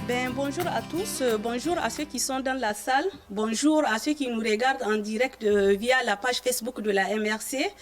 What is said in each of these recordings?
Bonjour à tous, bonjour à ceux qui sont dans la salle, bonjour à ceux qui nous regardent en direct via la page Facebook de la MRC.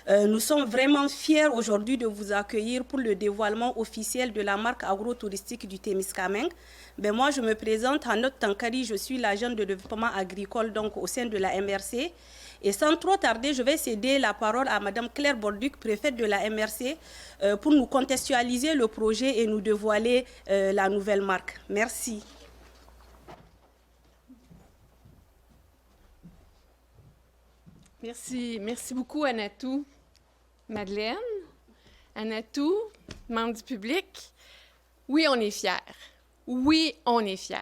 Nous sommes vraiment fiers aujourd'hui de vous accueillir pour le dévoilement officiel de la marque agro-touristique du Témiscamingue. Moi, je me présente, Hanote Tankari, je suis l'agent de développement agricole donc, au sein de la MRC. Et sans trop tarder, je vais céder la parole à Mme Claire Bolduc, préfète de la MRC, pour nous contextualiser le projet et nous dévoiler la nouvelle marque. Merci. Merci beaucoup, Anatou. Madeleine, Anatou, membres du public. Oui, on est fiers. Oui, on est fiers.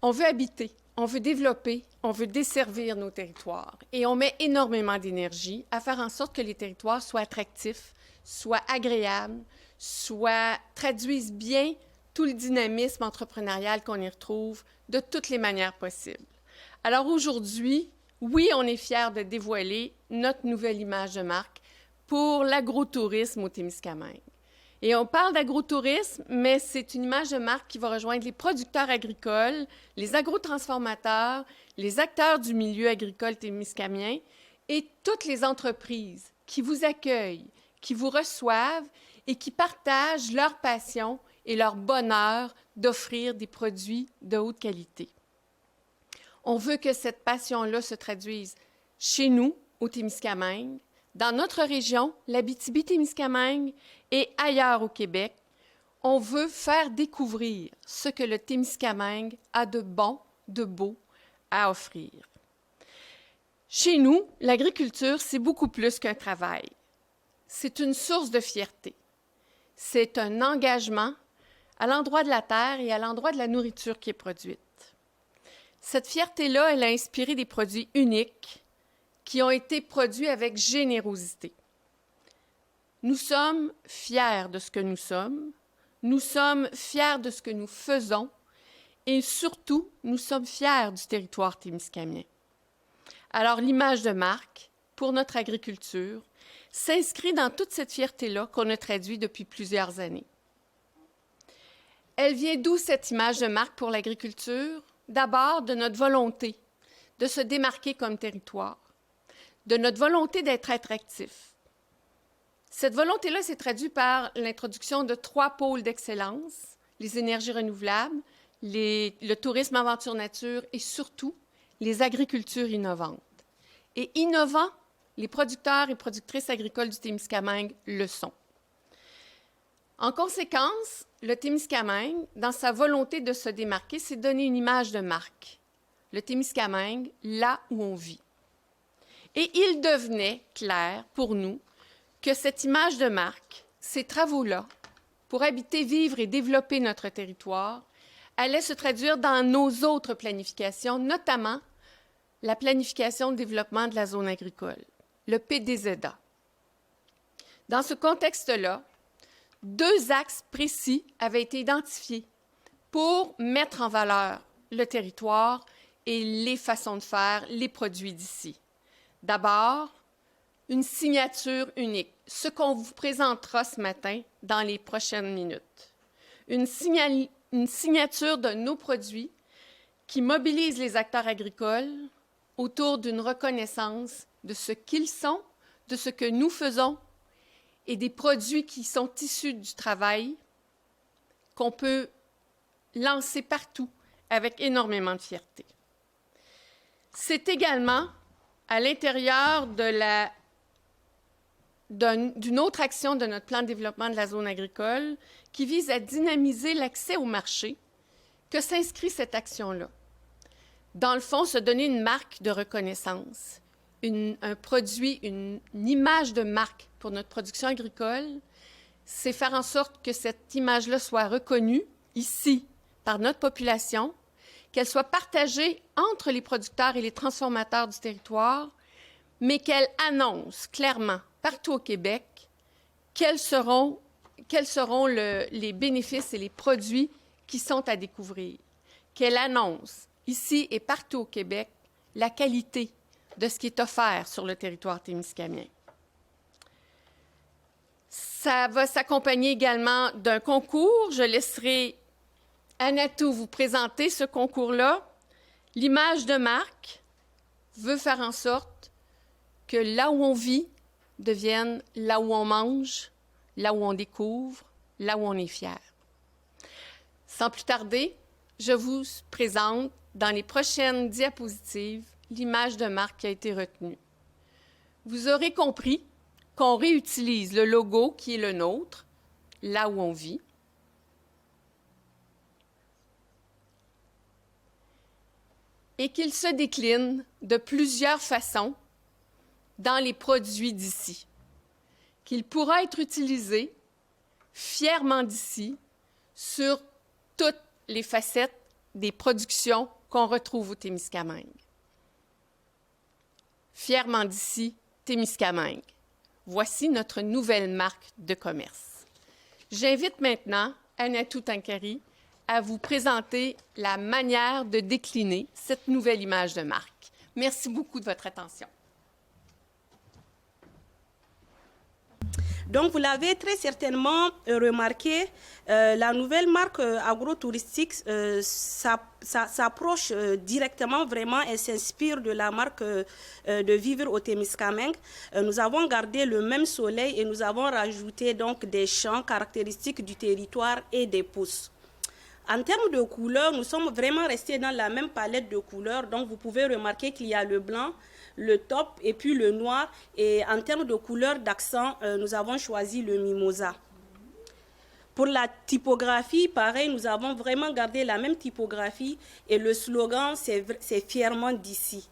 On veut habiter, on veut développer, on veut desservir nos territoires. Et on met énormément d'énergie à faire en sorte que les territoires soient attractifs, soient agréables, traduisent bien tout le dynamisme entrepreneurial qu'on y retrouve de toutes les manières possibles. Alors aujourd'hui, oui, on est fiers de dévoiler notre nouvelle image de marque pour l'agrotourisme au Témiscamingue. Et on parle d'agrotourisme, mais c'est une image de marque qui va rejoindre les producteurs agricoles, les agrotransformateurs, les acteurs du milieu agricole témiscamien et toutes les entreprises qui vous accueillent, qui vous reçoivent et qui partagent leur passion et leur bonheur d'offrir des produits de haute qualité. On veut que cette passion-là se traduise chez nous, au Témiscamingue, dans notre région, l'Abitibi-Témiscamingue et ailleurs au Québec. On veut faire découvrir ce que le Témiscamingue a de bon, de beau à offrir. Chez nous, l'agriculture, c'est beaucoup plus qu'un travail. C'est une source de fierté. C'est un engagement à l'endroit de la terre et à l'endroit de la nourriture qui est produite. Cette fierté-là, elle a inspiré des produits uniques qui ont été produits avec générosité. Nous sommes fiers de ce que nous sommes fiers de ce que nous faisons et surtout, nous sommes fiers du territoire témiscamien. Alors, l'image de marque pour notre agriculture s'inscrit dans toute cette fierté-là qu'on a traduite depuis plusieurs années. Elle vient d'où cette image de marque pour l'agriculture? D'abord, de notre volonté de se démarquer comme territoire, de notre volonté d'être attractif. Cette volonté-là s'est traduite par l'introduction de 3 pôles d'excellence, les énergies renouvelables, le tourisme aventure nature et surtout les agricultures innovantes. Et innovants, les producteurs et productrices agricoles du Témiscamingue le sont. En conséquence, le Témiscamingue, dans sa volonté de se démarquer, s'est donné une image de marque. Le Témiscamingue, là où on vit. Et il devenait clair pour nous que cette image de marque, ces travaux-là, pour habiter, vivre et développer notre territoire, allaient se traduire dans nos autres planifications, notamment la planification de développement de la zone agricole, le PDZA. Dans ce contexte-là, 2 axes précis avaient été identifiés pour mettre en valeur le territoire et les façons de faire, les produits d'ici. D'abord, une signature unique, ce qu'on vous présentera ce matin dans les prochaines minutes. Une signature de nos produits qui mobilise les acteurs agricoles autour d'une reconnaissance de ce qu'ils sont, de ce que nous faisons et des produits qui sont issus du travail qu'on peut lancer partout avec énormément de fierté. C'est également à l'intérieur d'une autre action de notre plan de développement de la zone agricole qui vise à dynamiser l'accès au marché que s'inscrit cette action-là. Dans le fond, se donner une marque de reconnaissance, un produit, une image de marque pour notre production agricole, c'est faire en sorte que cette image-là soit reconnue ici par notre population, qu'elle soit partagée entre les producteurs et les transformateurs du territoire, mais qu'elle annonce clairement partout au Québec quels seront les bénéfices et les produits qui sont à découvrir. Qu'elle annonce ici et partout au Québec la qualité de ce qui est offert sur le territoire témiscamien. Ça va s'accompagner également d'un concours. Je laisserai Anatou, vous présentez ce concours-là. L'image de marque veut faire en sorte que là où on vit devienne là où on mange, là où on découvre, là où on est fier. Sans plus tarder, je vous présente dans les prochaines diapositives l'image de marque qui a été retenue. Vous aurez compris qu'on réutilise le logo qui est le nôtre, là où on vit, et qu'il se décline de plusieurs façons dans les produits d'ici, qu'il pourra être utilisé fièrement d'ici sur toutes les facettes des productions qu'on retrouve au Témiscamingue. Fièrement d'ici, Témiscamingue. Voici notre nouvelle marque de commerce. J'invite maintenant Anatou Tankari à vous présenter la manière de décliner cette nouvelle image de marque. Merci beaucoup de votre attention. Donc, vous l'avez très certainement remarqué, la nouvelle marque agro-touristique s'approche directement vraiment et s'inspire de la marque de Vivre au Témiscamingue. Nous avons gardé le même soleil et nous avons rajouté donc des champs caractéristiques du territoire et des pousses. En termes de couleurs, nous sommes vraiment restés dans la même palette de couleurs. Donc, vous pouvez remarquer qu'il y a le blanc, le taupe et puis le noir. Et en termes de couleurs d'accent, nous avons choisi le mimosa. Pour la typographie, pareil, nous avons vraiment gardé la même typographie. Et le slogan, c'est fièrement d'ici.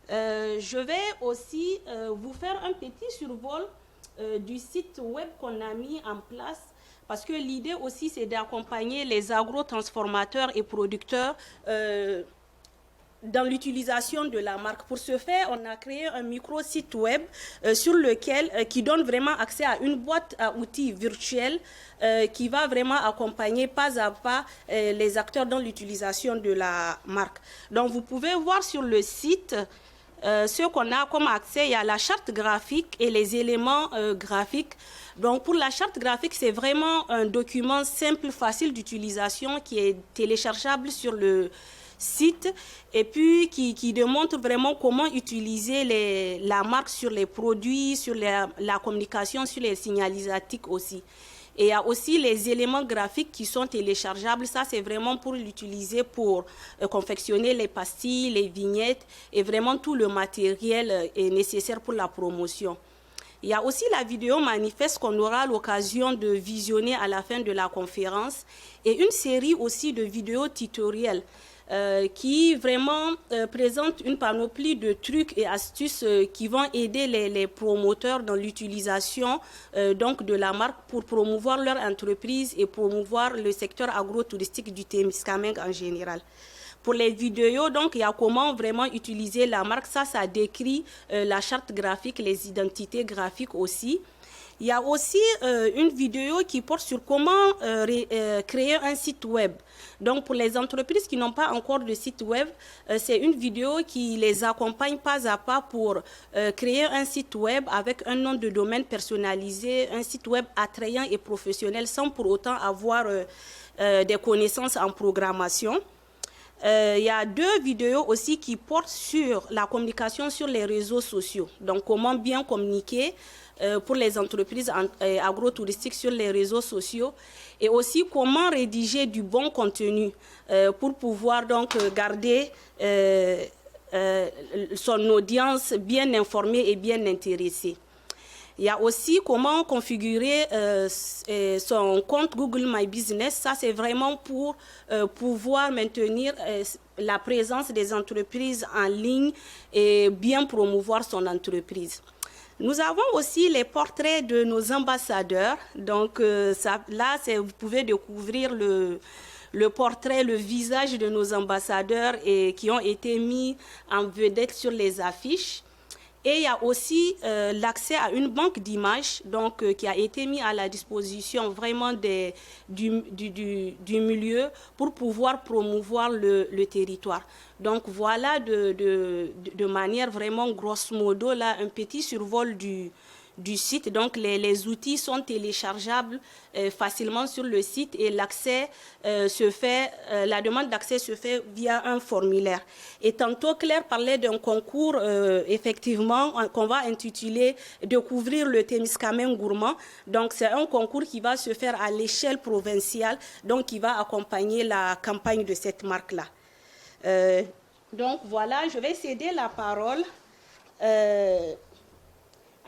Je vais aussi vous faire un petit survol du site web qu'on a mis en place. Parce que l'idée aussi, c'est d'accompagner les agro-transformateurs et producteurs dans l'utilisation de la marque. Pour ce faire, on a créé un micro-site web sur lequel, qui donne vraiment accès à une boîte à outils virtuelle qui va vraiment accompagner pas à pas les acteurs dans l'utilisation de la marque. Donc, vous pouvez voir sur le site ce qu'on a comme accès. Il y a la charte graphique et les éléments graphiques. Donc, pour la charte graphique, c'est vraiment un document simple, facile d'utilisation qui est téléchargeable sur le site et puis qui démontre vraiment comment utiliser la marque sur les produits, sur la communication, sur les signalisatiques aussi. Et il y a aussi les éléments graphiques qui sont téléchargeables. Ça, c'est vraiment pour l'utiliser pour confectionner les pastilles, les vignettes et vraiment tout le matériel est nécessaire pour la promotion. Il y a aussi la vidéo manifeste qu'on aura l'occasion de visionner à la fin de la conférence et une série aussi de vidéos tutoriels qui vraiment présente une panoplie de trucs et astuces qui vont aider les promoteurs dans l'utilisation donc de la marque pour promouvoir leur entreprise et promouvoir le secteur agro-touristique du Témiscamingue en général. Pour les vidéos, donc, il y a comment vraiment utiliser la marque. Ça décrit la charte graphique, les identités graphiques aussi. Il y a aussi une vidéo qui porte sur comment créer un site web. Donc, pour les entreprises qui n'ont pas encore de site web, c'est une vidéo qui les accompagne pas à pas pour créer un site web avec un nom de domaine personnalisé, un site web attrayant et professionnel sans pour autant avoir des connaissances en programmation. Il y a deux vidéos aussi qui portent sur la communication sur les réseaux sociaux. Donc, comment bien communiquer pour les entreprises agro-touristiques sur les réseaux sociaux et aussi comment rédiger du bon contenu pour pouvoir donc garder son audience bien informée et bien intéressée. Il y a aussi comment configurer son compte Google My Business. Ça, c'est vraiment pour pouvoir maintenir la présence des entreprises en ligne et bien promouvoir son entreprise. Nous avons aussi les portraits de nos ambassadeurs. Donc là, vous pouvez découvrir le portrait, le visage de nos ambassadeurs et qui ont été mis en vedette sur les affiches. Et il y a aussi l'accès à une banque d'images qui a été mise à la disposition vraiment du milieu pour pouvoir promouvoir le territoire. Donc voilà de manière vraiment grosso modo là, un petit survol du du site. Donc, les outils sont téléchargeables facilement sur le site et l'accès la demande d'accès se fait via un formulaire. Et tantôt, Claire parlait d'un concours, effectivement, qu'on va intituler « Découvrir le Témiscamingue gourmand ». Donc, c'est un concours qui va se faire à l'échelle provinciale, donc qui va accompagner la campagne de cette marque-là. Donc, voilà, je vais céder la parole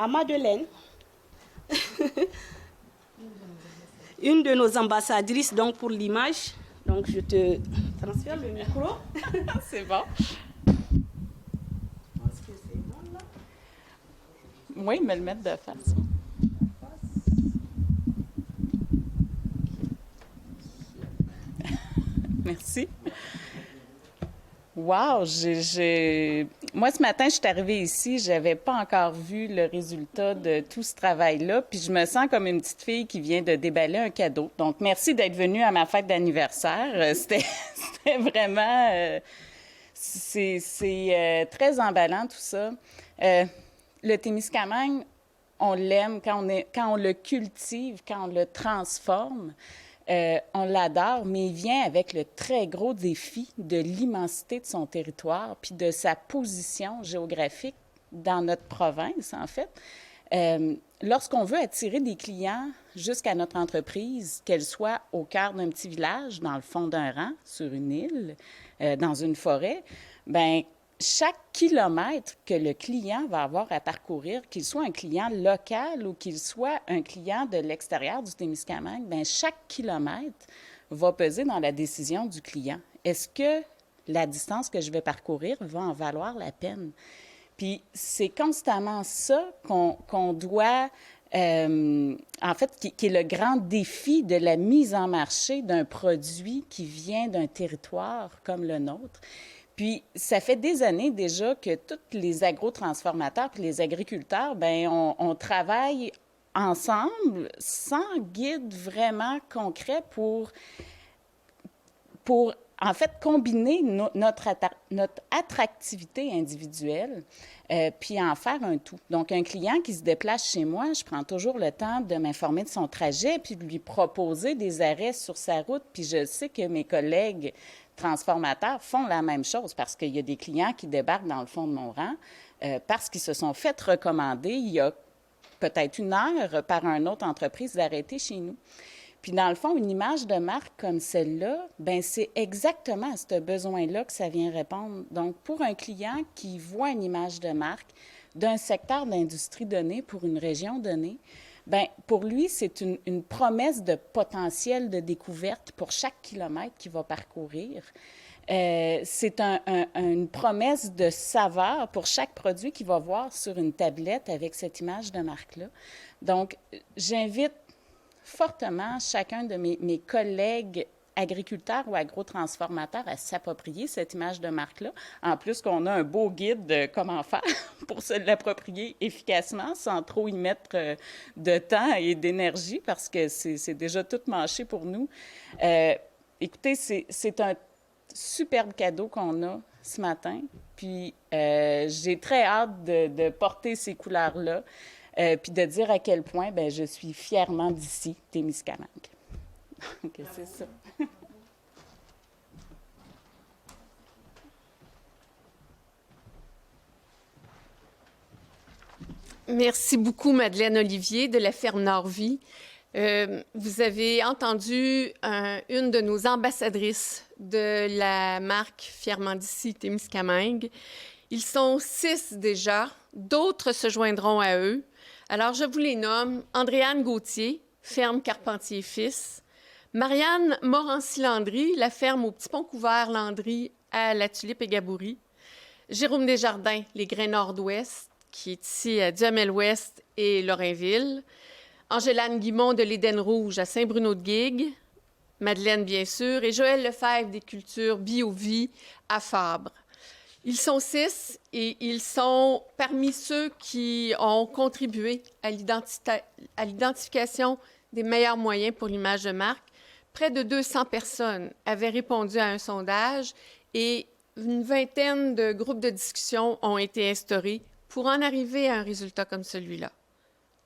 à Madeleine, une de nos ambassadrices donc, pour l'image. Donc, je te transfère le micro. C'est bon. Est-ce que c'est bon, là? Oui, me le mettre de face. Merci. Wow! Moi, ce matin, je suis arrivée ici, je n'avais pas encore vu le résultat de tout ce travail-là, puis je me sens comme une petite fille qui vient de déballer un cadeau. Donc, merci d'être venue à ma fête d'anniversaire. C'était vraiment... c'est très emballant, tout ça. Le Témiscamingue, on l'aime quand on le cultive, quand on le transforme. On l'adore, mais il vient avec le très gros défi de l'immensité de son territoire puis de sa position géographique dans notre province, en fait. Lorsqu'on veut attirer des clients jusqu'à notre entreprise, qu'elle soit au cœur d'un petit village, dans le fond d'un rang, sur une île, dans une forêt, bien, chaque kilomètre que le client va avoir à parcourir, qu'il soit un client local ou qu'il soit un client de l'extérieur du Témiscamingue, bien, chaque kilomètre va peser dans la décision du client. Est-ce que la distance que je vais parcourir va en valoir la peine? Puis c'est constamment ça qu'on doit, en fait, qui est le grand défi de la mise en marché d'un produit qui vient d'un territoire comme le nôtre. Puis, ça fait des années déjà que tous les agrotransformateurs et les agriculteurs, bien, on travaille ensemble sans guide vraiment concret pour en fait, combiner notre attractivité individuelle puis en faire un tout. Donc, un client qui se déplace chez moi, je prends toujours le temps de m'informer de son trajet puis de lui proposer des arrêts sur sa route. Puis je sais que mes collègues transformateurs font la même chose parce qu'il y a des clients qui débarquent dans le fond de mon rang parce qu'ils se sont fait recommander il y a peut-être une heure par une autre entreprise d'arrêter chez nous. Puis dans le fond, une image de marque comme celle-là, bien, c'est exactement à ce besoin-là que ça vient répondre. Donc, pour un client qui voit une image de marque d'un secteur d'industrie donné pour une région donnée, bien, pour lui, c'est une promesse de potentiel de découverte pour chaque kilomètre qu'il va parcourir. C'est une promesse de saveur pour chaque produit qu'il va voir sur une tablette avec cette image de marque-là. Donc, j'invite fortement chacun de mes collègues agriculteurs ou agrotransformateurs à s'approprier cette image de marque-là. En plus qu'on a un beau guide de comment faire pour se l'approprier efficacement sans trop y mettre de temps et d'énergie parce que c'est déjà tout mâché pour nous. Écoutez, c'est un superbe cadeau qu'on a ce matin. Puis j'ai très hâte de porter ces couleurs-là puis de dire à quel point bien, je suis fièrement d'ici, Témiscamingue. Donc, c'est ça. Merci beaucoup, Madeleine Olivier, de la ferme Nord-Vie. Vous avez entendu une de nos ambassadrices de la marque Fièrement d'ici, Témiscamingue. Ils sont 6 déjà. D'autres se joindront à eux. Alors, je vous les nomme. Andréane Gauthier, ferme Carpentier-Fils. Marianne Morancy-Landry, la ferme au Petit Pont-Couvert-Landry à La Tulipe et Gaboury. Jérôme Desjardins, les Grains Nord-Ouest, qui est ici à Duhamel-Ouest et Lorrainville. Angélane Guimond de l'Éden-Rouge à Saint-Bruno-de-Guigue. Madeleine, bien sûr. Et Joël Lefebvre des cultures Bio-Vie à Fabre. Ils sont 6 et ils sont parmi ceux qui ont contribué à l'identification des meilleurs moyens pour l'image de marque. Près de 200 personnes avaient répondu à un sondage et une vingtaine de groupes de discussion ont été instaurés pour en arriver à un résultat comme celui-là.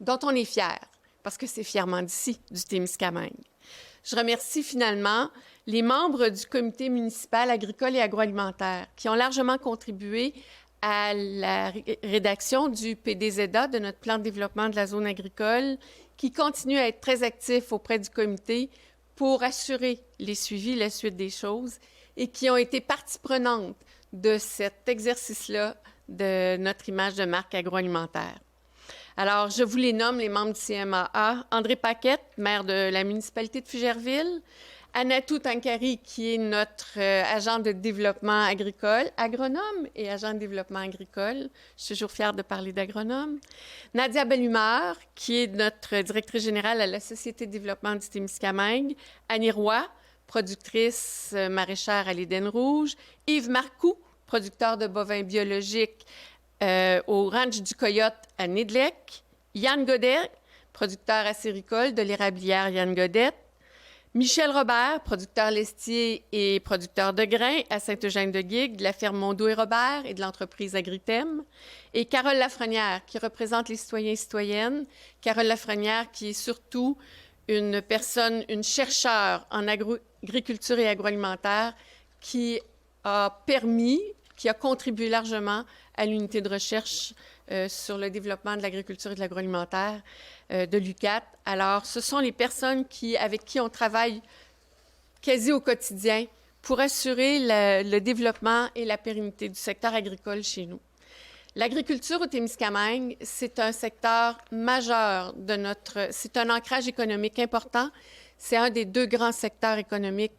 dont on est fier, parce que c'est fièrement d'ici, du Témiscamingue. Je remercie finalement les membres du comité municipal agricole et agroalimentaire qui ont largement contribué à la rédaction du PDZA, de notre plan de développement de la zone agricole, qui continue à être très actif auprès du comité pour assurer les suivis, la suite des choses, et qui ont été partie prenante de cet exercice-là de notre image de marque agroalimentaire. Alors, je vous les nomme, les membres du CMAA. André Paquette, maire de la municipalité de Fugerville. Anatou Tankari, qui est notre agent de développement agricole, agronome et agent de développement agricole. Je suis toujours fière de parler d'agronome. Nadia Bellumeur, qui est notre directrice générale à la Société de développement du Témiscamingue. Annie Roy, productrice maraîchère à l'Éden Rouge. Yves Marcoux, producteur de bovins biologiques au ranch du Coyote à Nédelec. Yann Godet, producteur acéricole de l'érablière Yann Godet. Michel Robert, producteur laitier et producteur de grains à Saint-Eugène-de-Guigue, de la ferme Mondeau et Robert et de l'entreprise Agritem. Et Carole Lafrenière, qui représente les citoyens et citoyennes. Carole Lafrenière, qui est surtout une personne, une chercheure en agriculture et agroalimentaire qui a contribué largement à l'unité de recherche sur le développement de l'agriculture et de l'agroalimentaire de l'UQAT. Alors, ce sont les personnes avec qui on travaille quasi au quotidien pour assurer le développement et la pérennité du secteur agricole chez nous. L'agriculture au Témiscamingue, c'est un secteur majeur c'est un ancrage économique important. C'est un des 2 grands secteurs économiques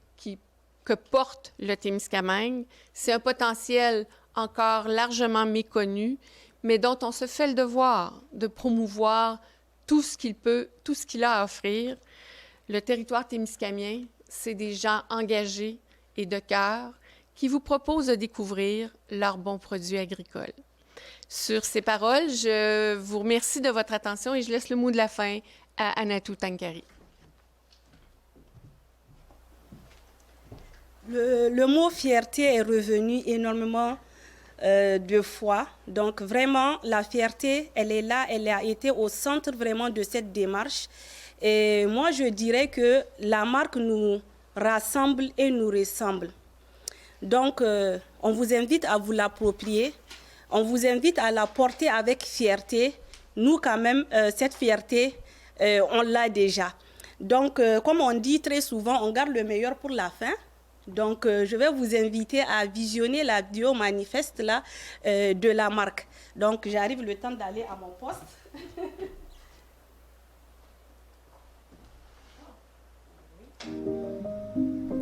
que porte le Témiscamingue. C'est un potentiel encore largement méconnu, mais dont on se fait le devoir de promouvoir tout ce qu'il a à offrir. Le territoire témiscamien, c'est des gens engagés et de cœur qui vous proposent de découvrir leurs bons produits agricoles. Sur ces paroles, je vous remercie de votre attention et je laisse le mot de la fin à Anatou Tankari. Le mot fierté est revenu énormément de fois. Donc vraiment, la fierté, elle est là, elle a été au centre vraiment de cette démarche. Et moi, je dirais que la marque nous rassemble et nous ressemble. Donc, on vous invite à vous l'approprier. On vous invite à la porter avec fierté. Nous, quand même, cette fierté, on l'a déjà. Donc, comme on dit très souvent, on garde le meilleur pour la fin. Donc, je vais vous inviter à visionner la vidéo manifeste là, de la marque. Donc, j'arrive le temps d'aller à mon poste.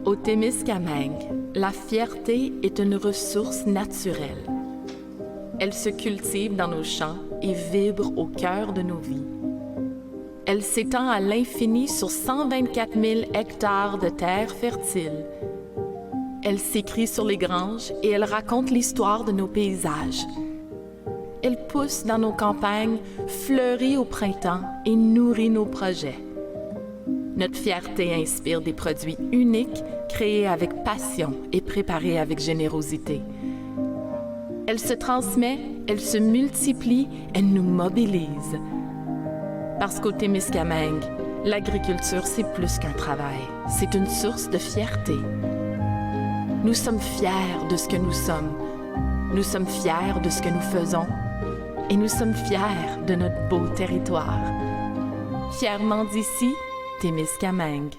Au Témiscamingue, la fierté est une ressource naturelle. Elle se cultive dans nos champs et vibre au cœur de nos vies. Elle s'étend à l'infini sur 124 000 hectares de terres fertiles. Elle s'écrit sur les granges et elle raconte l'histoire de nos paysages. Elle pousse dans nos campagnes, fleurit au printemps et nourrit nos projets. Notre fierté inspire des produits uniques, créés avec passion et préparés avec générosité. Elle se transmet, elle se multiplie, elle nous mobilise. Parce qu'au Témiscamingue, l'agriculture, c'est plus qu'un travail, c'est une source de fierté. Nous sommes fiers de ce que nous sommes. Nous sommes fiers de ce que nous faisons. Et nous sommes fiers de notre beau territoire. Fièrement d'ici, Témiscamingue.